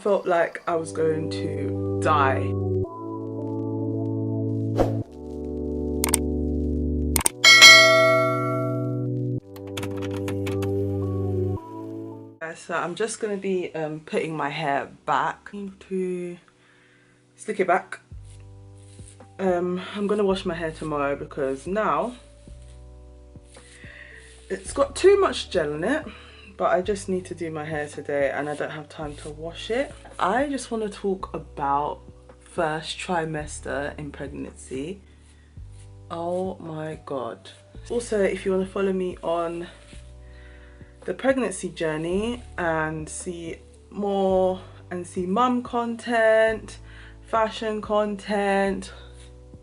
felt like I was going to die. So I'm just going to be putting my hair back. I need to slick it back. I'm going to wash my hair tomorrow because now it's got too much gel in it, but I just need to do my hair today and I don't have time to wash it. I just want to talk about first trimester in pregnancy. Oh my god. Also, if you want to follow me on the pregnancy journey and see more and see mum content, fashion content,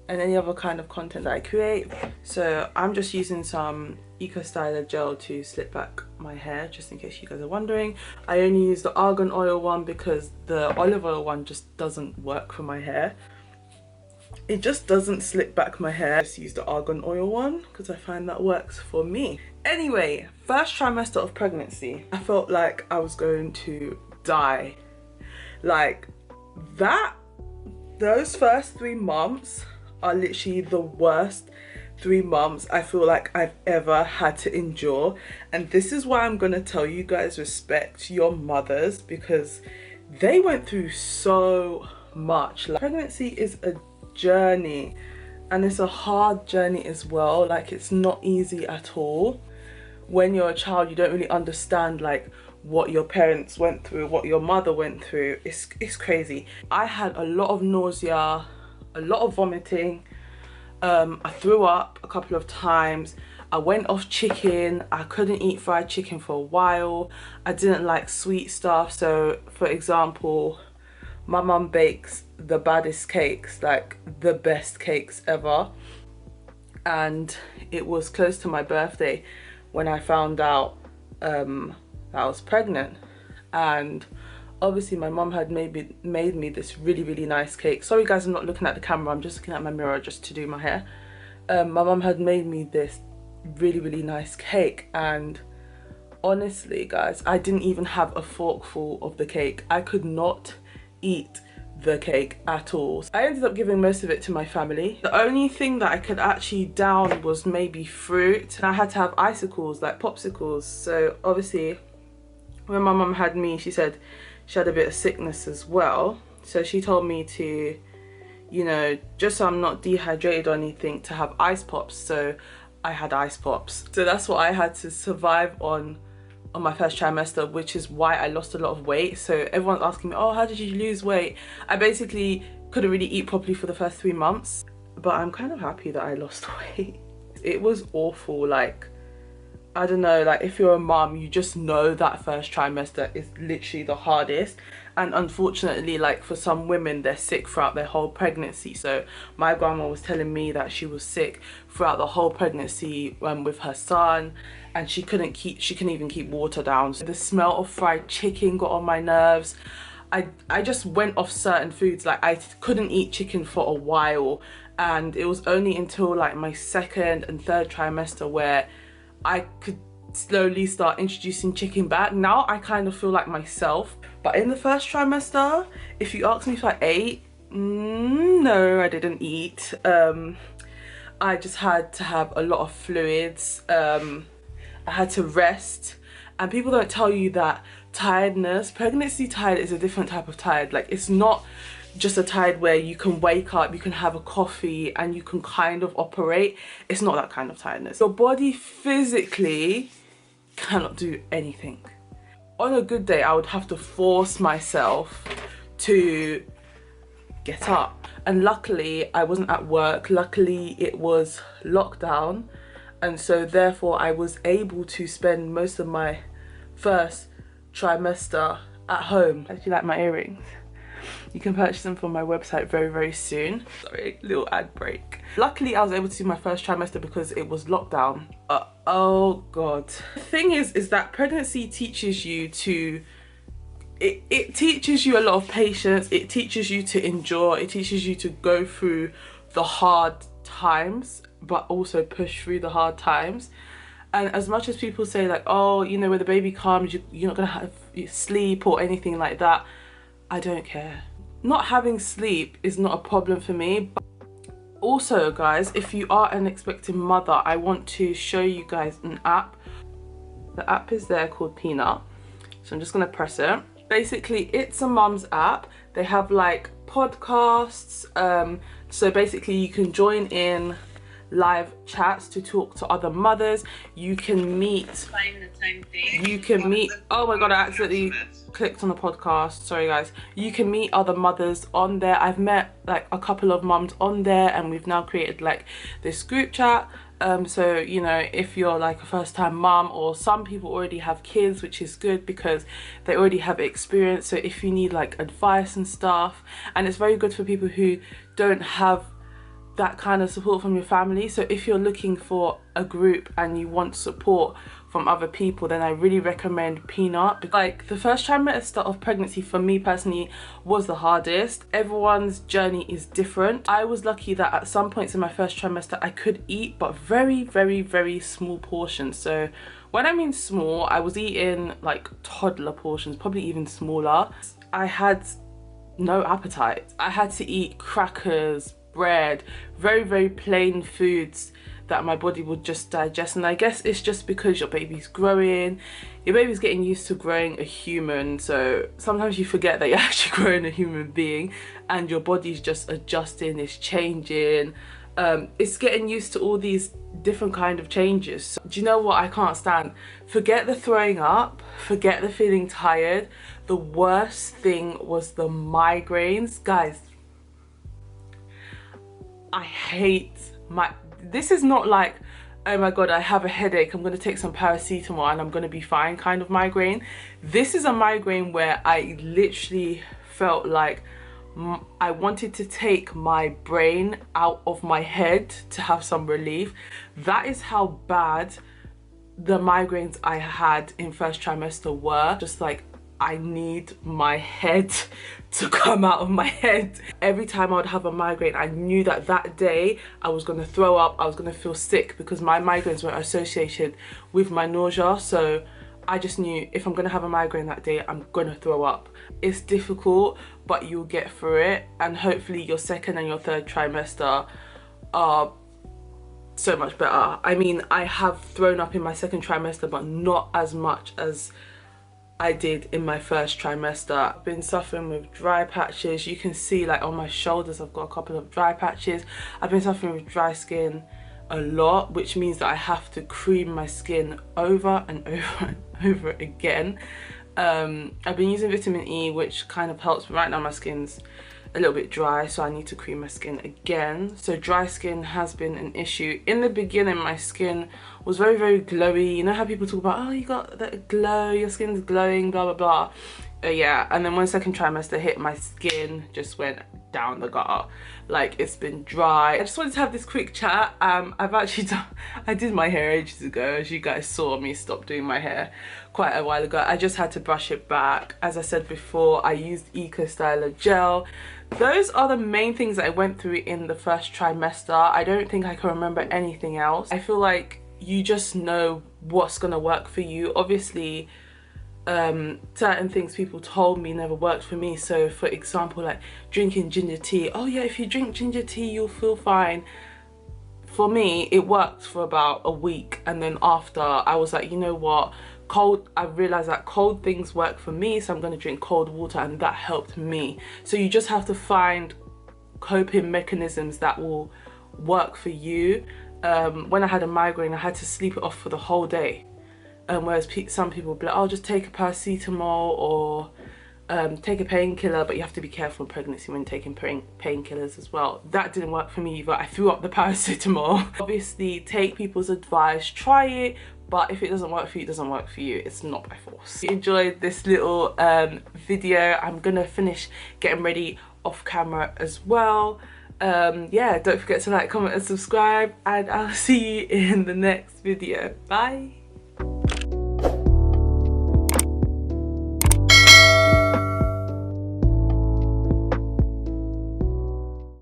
and any other kind of content that I create. So I'm just using some Eco Styler gel to slip back my hair, just in case you guys are wondering. I only use the argan oil one because the olive oil one just doesn't work for my hair. It just doesn't slip back my hair. I just use the argan oil one because I find that works for me. Anyway, first trimester of pregnancy, I felt like I was going to die. Like those first 3 months are literally the worst 3 months I feel like I've ever had to endure. And this is why I'm gonna tell you guys, respect your mothers, because they went through so much. Like, pregnancy is a journey and it's a hard journey as well. Like, it's not easy at all. When you're a child, you don't really understand like what your parents went through, what your mother went through. It's crazy. I had a lot of nausea, a lot of vomiting. I threw up a couple of times. I went off chicken. I couldn't eat fried chicken for a while. I didn't like sweet stuff. So for example, my mum bakes the baddest cakes, like the best cakes ever. And it was close to my birthday when I found out that I was pregnant. And obviously my mum had made me this really nice cake. Sorry guys, I'm not looking at the camera, I'm just looking at my mirror just to do my hair. My mum had made me this really nice cake, and honestly guys, I didn't even have a forkful of the cake. I could not eat the cake at all. I ended up giving most of it to my family. The only thing that I could actually down was maybe fruit, and I had to have icicles, like popsicles. So obviously when my mum had me, she said she had a bit of sickness as well, so she told me to, you know, just so I'm not dehydrated or anything, to have ice pops. So I had ice pops. So that's what I had to survive on my first trimester, which is why I lost a lot of weight. So everyone's asking me, oh, how did you lose weight? I basically couldn't really eat properly for the first 3 months, but I'm kind of happy that I lost weight. It was awful. Like, I don't know, like if you're a mum, you just know that first trimester is literally the hardest. And unfortunately, like for some women, they're sick throughout their whole pregnancy. So my grandma was telling me that she was sick throughout the whole pregnancy with her son, and she couldn't even keep water down. So the smell of fried chicken got on my nerves. I just went off certain foods. Like, I couldn't eat chicken for a while, and it was only until like my 2nd and 3rd trimester where I could slowly start introducing chicken back. Now I kind of feel like myself. But in the first trimester, if you ask me if I ate, no, I didn't eat. I just had to have a lot of fluids. I had to rest. And people don't tell you that tiredness, pregnancy tired is a different type of tired. Like, it's not just a tired where you can wake up, you can have a coffee and you can kind of operate. It's not that kind of tiredness. Your body physically cannot do anything. On a good day, I would have to force myself to get up. And luckily, I wasn't at work. Luckily, it was lockdown. And so therefore, I was able to spend most of my first trimester at home. I actually like my earrings. You can purchase them from my website very soon. Sorry, little ad break. Luckily, I was able to do my first trimester because it was lockdown. Oh god. The thing is that pregnancy teaches you to, it teaches you a lot of patience. It teaches you to endure. It teaches you to go through the hard times, but also push through the hard times. And as much as people say like, oh, you know, when the baby comes, you're not gonna have sleep or anything like that, I don't care. Not having sleep is not a problem for me. But also, guys, if you are an expecting mother, I want to show you guys an app. The app is there called Peanut. So I'm just gonna press it. Basically, it's a mum's app. They have like podcasts. So basically you can join in live chats to talk to other mothers. You can meet, oh my god, I accidentally clicked on the podcast, sorry guys. You can meet other mothers on there. I've met like a couple of mums on there, and we've now created like this group chat. So you know, if you're like a first-time mum, or some people already have kids, which is good because they already have experience, so if you need like advice and stuff, and it's very good for people who don't have that kind of support from your family. So if you're looking for a group and you want support from other people, then I really recommend Peanut. Like, the first trimester of pregnancy for me personally was the hardest. Everyone's journey is different. I was lucky that at some points in my first trimester I could eat, but very small portions. So when I mean small, I was eating like toddler portions, probably even smaller. I had no appetite. I had to eat crackers, bread, very plain foods that my body would just digest. And I guess it's just because your baby's growing, your baby's getting used to growing a human, so sometimes you forget that you're actually growing a human being and your body's just adjusting, it's changing, it's getting used to all these different kind of changes. So, do you know what I can't stand? Forget the throwing up, forget the feeling tired. The worst thing was the migraines. Guys, I hate this is not like, oh my god, I have a headache, I'm gonna take some paracetamol and I'm gonna be fine kind of migraine. This is a migraine where I literally felt like I wanted to take my brain out of my head to have some relief. That is how bad the migraines I had in first trimester were. Just like, I need my head to come out of my head. Every time I would have a migraine, I knew that that day I was gonna throw up, I was gonna feel sick, because my migraines were associated with my nausea. So I just knew if I'm gonna have a migraine that day, I'm gonna throw up. It's difficult, but you'll get through it. And hopefully your second and your third trimester are so much better. I mean, I have thrown up in my second trimester, but not as much as I did in my first trimester. I've been suffering with dry patches. You can see like on my shoulders I've got a couple of dry patches. I've been suffering with dry skin a lot, which means that I have to cream my skin over and over again. I've been using vitamin E, which kind of helps, but right now my skin's a little bit dry, so I need to cream my skin again. So dry skin has been an issue. In the beginning, my skin was very glowy. You know how people talk about, oh, you got that glow, your skin's glowing, blah blah blah. Yeah, and then when second trimester hit, my skin just went down the gutter. Like, it's been dry. I just wanted to have this quick chat. I've actually I did my hair ages ago. As you guys saw me stop doing my hair quite a while ago. I just had to brush it back. As I said before, I used Eco Styler gel. Those are the main things that I went through in the first trimester. I don't think I can remember anything else. I feel like you just know what's gonna work for you. Obviously, certain things people told me never worked for me. So for example, like drinking ginger tea. Oh yeah, if you drink ginger tea you'll feel fine. For me, it worked for about a week, and then after I was like, you know what, I realized that cold things work for me, so I'm going to drink cold water, and that helped me. So you just have to find coping mechanisms that will work for you. When I had a migraine, I had to sleep it off for the whole day. Whereas some people will be like, oh, just take a paracetamol or take a painkiller, but you have to be careful in pregnancy when taking painkillers as well. That didn't work for me either. I threw up the paracetamol. Obviously, take people's advice, try it, but if it doesn't work for you, it doesn't work for you. It's not by force. If you enjoyed this little video, I'm gonna finish getting ready off camera as well. Yeah, don't forget to like, comment and subscribe, and I'll see you in the next video. Bye.